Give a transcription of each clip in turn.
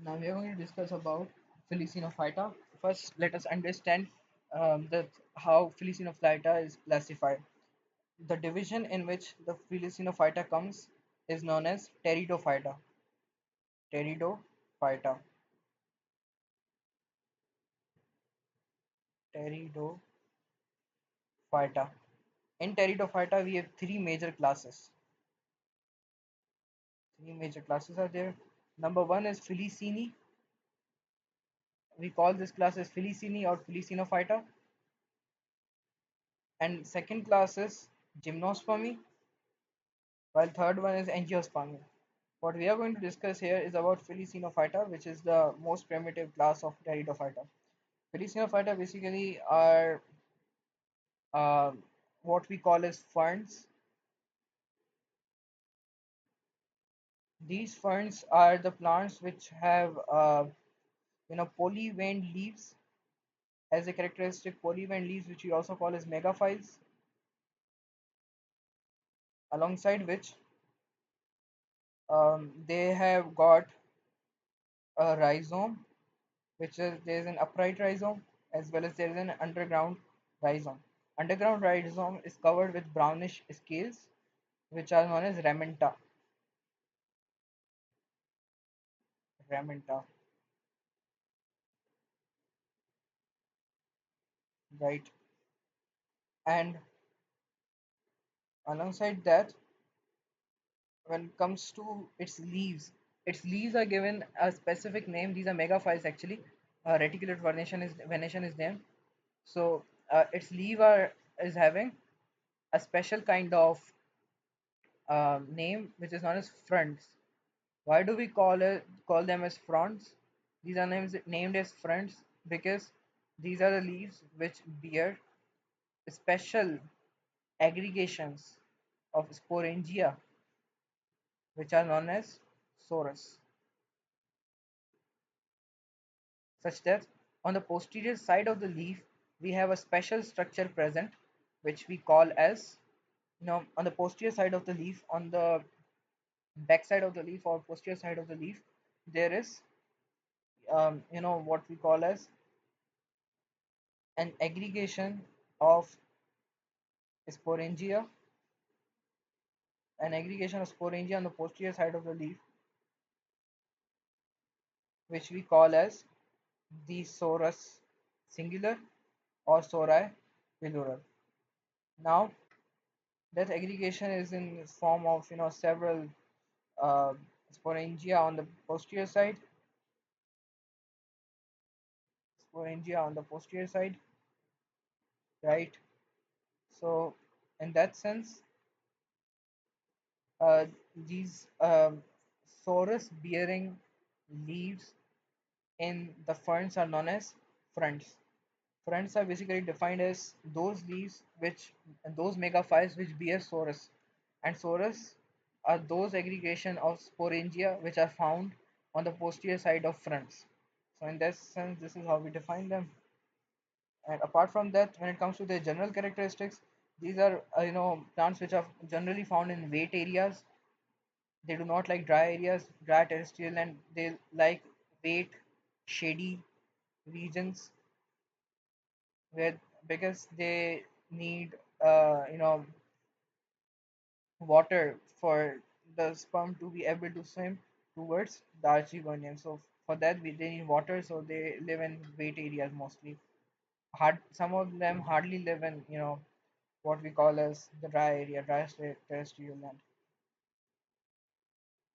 Now we are going to discuss about Felicynophyta. First, let us understand that how Felicynophyta is classified. The division in which the Felicynophyta comes is known as Pteridophyta. Pteridophyta. Pteridophyta. In Pteridophyta, we have three major classes. Three major classes are there. Number one is Felicini. We call this class as Felicini or Felicynophyta. And second class is Gymnospermy, while third one is Angiospermy. What we are going to discuss here is about Felicynophyta, which is the most primitive class of Pteridophyta. Felicynophyta basically are uh, what we call as ferns. These ferns are the plants which have polyveined leaves as a characteristic polyveined leaves, which we also call as megaphytes, alongside which they have got a rhizome, which is there is an upright rhizome as well as there is an underground rhizome. Underground rhizome is covered with brownish scales, which are known as ramenta. Ramenta, right? And alongside that, when it comes to its leaves are given a specific name. These are megaphytes actually. Reticulate venation is named. So its leaf are is having a special kind of name which is known as fronts. Why do we call them as fronts? These are named as fronts because these are the leaves which bear special aggregations of sporangia, which are known as sorus, such that on the posterior side of the leaf we have a special structure present, which we call as on the posterior side of the leaf, on the back side of the leaf or posterior side of the leaf, there is what we call as an aggregation of sporangia, on the posterior side of the leaf, which we call as the sorus singular or sori plural. Now, that aggregation is in form of several uh, sporangia on the posterior side, right? So, in that sense, these sorus bearing leaves in the ferns are known as fronts. Fronts are basically defined as those leaves which those megaphytes which bear sorus, and sorus are those aggregation of sporangia which are found on the posterior side of fronts. So in that sense, this is how we define them. And apart from that, when it comes to their general characteristics, these are plants which are generally found in wet areas. They do not like dry areas, dry terrestrial, and they like wet, shady regions where because they need water for the sperm to be able to swim towards the archegonium. So for that they need water, so they live in wet areas mostly. Some of them hardly live in what we call as the dry area, terrestrial land.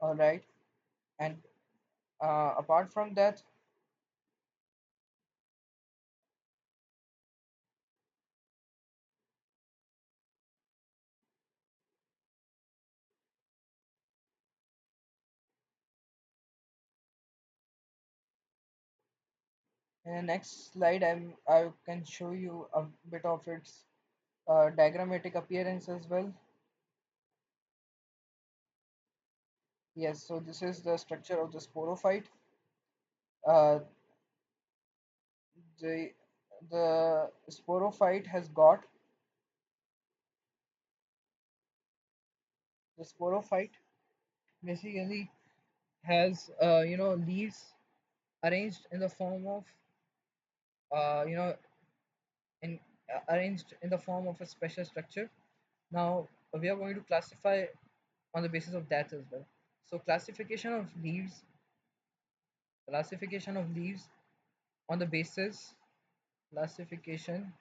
All right, and apart from that, in the next slide I can show you a bit of its diagrammatic appearance as well. Yes, so this is the structure of the sporophyte. Uh, the the sporophyte has got the sporophyte basically has leaves arranged in the form of you know in arranged in the form of a special structure. Now we are going to classify on the basis of that as well. So classification of leaves on the basis classification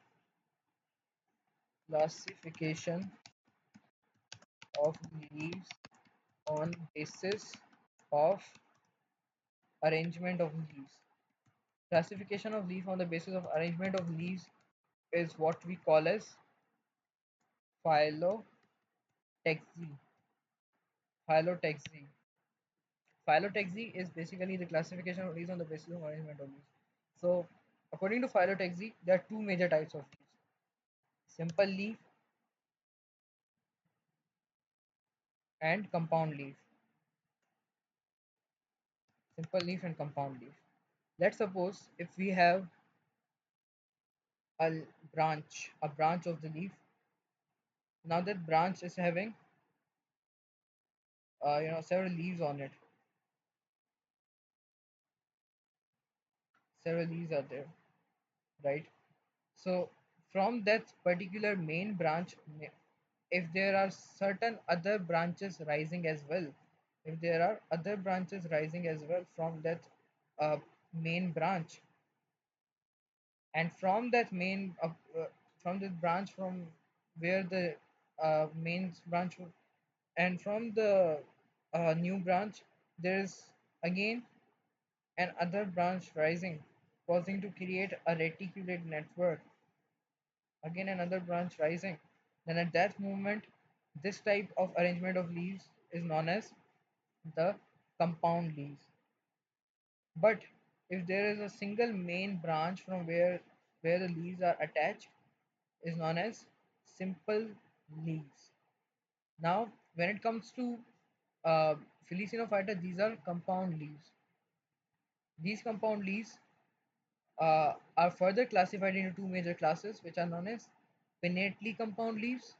classification of leaves on basis of arrangement of leaves. Classification of leaf on the basis of arrangement of leaves is what we call as phylotexy. Phylotexy. Phylotexy is basically the classification of leaves on the basis of arrangement of leaves. So, according to phylotexy, there are two major types of leaves: simple leaf and compound leaf. Simple leaf and compound leaf. Let's suppose if we have a branch of the leaf. Now that branch is having several leaves on it. Several leaves are there, right? So from that particular main branch, if there are certain other branches rising as well, if there are other branches rising as well from that main branch, and from that from the branch from where the main branch and from the new branch, there is again another branch rising, causing to create a reticulate network. Again, another branch rising. Then, at that moment, this type of arrangement of leaves is known as the compound leaves. But if there is a single main branch from where the leaves are attached, is known as simple leaves. Now, when it comes to Felicynophyta, these are compound leaves. These compound leaves are further classified into two major classes, which are known as pinnately compound leaves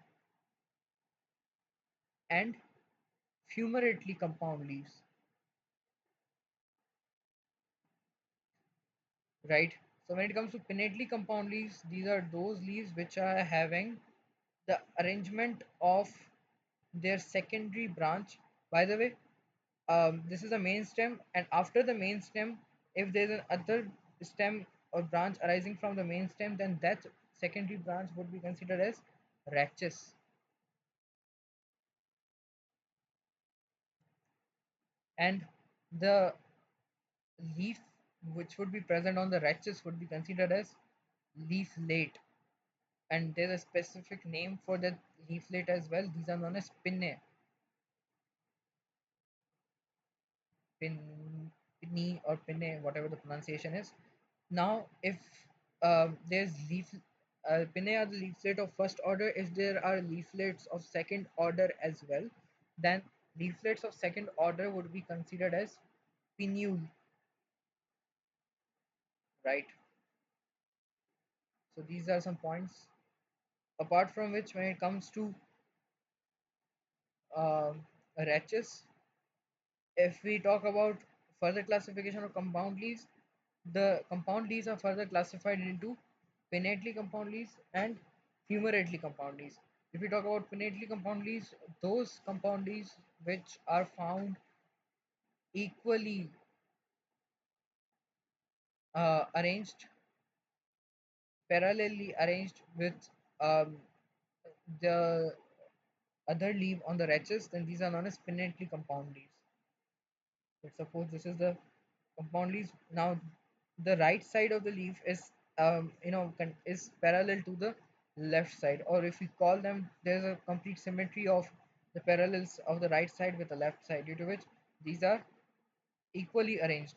and fumarately compound leaves, right? So when it comes to pinnately compound leaves, these are those leaves which are having the arrangement of their secondary branch. By the way, this is a main stem, and after the main stem, if there's an other stem or branch arising from the main stem, then that secondary branch would be considered as rachis. And the leaf which would be present on the rachis would be considered as leaflet, and there's a specific name for that leaflet as well. These are known as pinne or pinne, whatever the pronunciation is. Now, if there's pinne are the leaflet of first order. If there are leaflets of second order as well, then leaflets of second order would be considered as pinnule, right? So these are some points. Apart from which, when it comes to ratchets, if we talk about further classification of compound leaves, the compound leaves are further classified into pinnately compound leaves and fumarately compound leaves. If we talk about pinnately compound leaves, those compound leaves which are found equally arranged, parallelly arranged with um, the other leaf on the rachis, then these are known as pinnately compound leaves. Let's suppose this is the compound leaf. Now, the right side of the leaf is is parallel to the left side, or if we call them, there's a complete symmetry of the parallels of the right side with the left side, due to which these are equally arranged,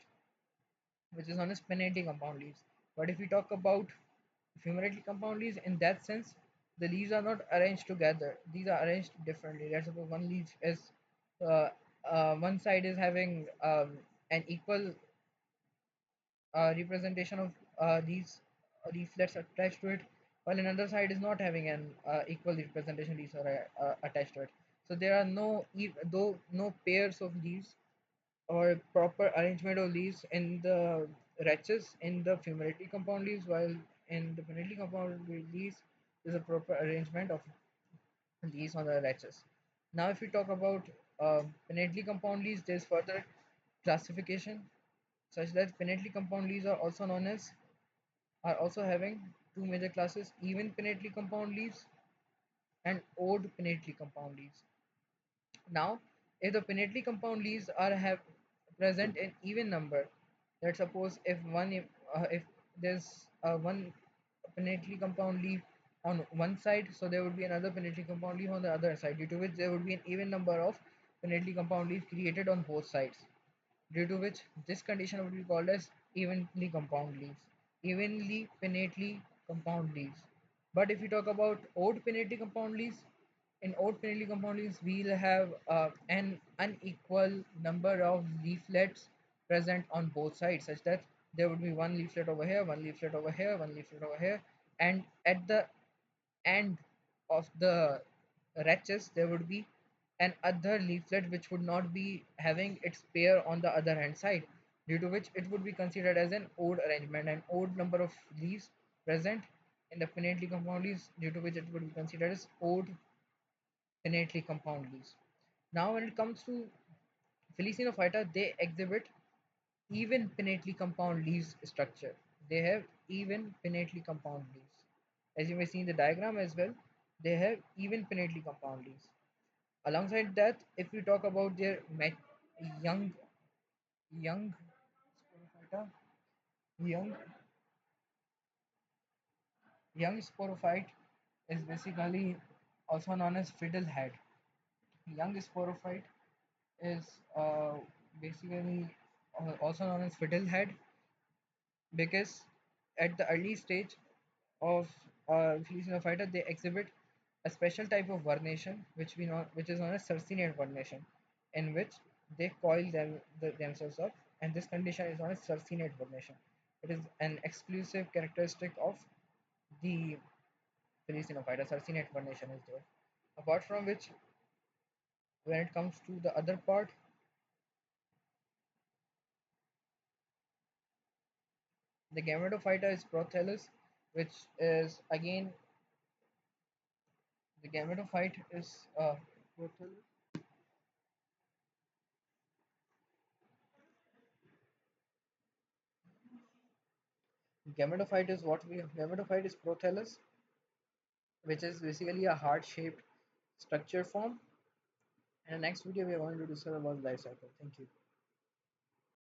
which is known as pinnating compound leaves. But if we talk about fumarately compound leaves, in that sense, the leaves are not arranged together. These are arranged differently. Let's suppose one leaf is uh, one side is having an equal representation of these leaflets attached to it, while another side is not having an equal representation leaves are attached to it. So there are no though no pairs of leaves or proper arrangement of leaves in the rachis in the fumarate compound leaves, while in the pinnately compound leaves there's a proper arrangement of leaves on the rachis. Now, if we talk about pinnately compound leaves, there's further classification such that pinnately compound leaves are also known as are also having two major classes: even pinnately compound leaves and odd pinnately compound leaves. Now, if the pinnately compound leaves are have present in even number, let's suppose if there's one pinnately compound leaf on one side, so there would be another pinnately compound leaf on the other side, due to which there would be an even number of pinnately compound leaf created on both sides, due to which this condition would be called as evenly compound leaves, evenly pinnately compound leaves. But if we talk about odd pinnately compound leaves, in odd pinnately compound leaves, we'll have an unequal number of leaflets present on both sides, such that there would be one leaflet over here, one leaflet over here, one leaflet over here, and at the end of the rachis there would be an other leaflet which would not be having its pair on the other hand side, due to which it would be considered as an odd arrangement, an odd number of leaves present in the pinnately compound leaves, due to which it would be considered as odd pinnately compound leaves. Now, when it comes to Felicynophyta, they exhibit even pinnately compound leaves structure. They have even pinnately compound leaves. As you may see in the diagram as well, they have even pinnately compound leaves. Alongside that, if we talk about their young young sporophyta, young young sporophyte is basically also known as fiddlehead. Young sporophyte is basically also known as fiddlehead because at the early stage of Felicynophyta, they exhibit a special type of vernation, which is known as cercinate vernation, in which they coil themselves up, and this condition is known as cercinate vernation. It is an exclusive characteristic of the Felicynophyta. Cercinate vernation is there. Apart from which, when it comes to the other part, the Gametophyta is prothallus, which is again the gametophyte is prothallus. Gametophyte is prothallus, which is basically a heart-shaped structure form. In the next video, we are going to discuss about life cycle. Thank you.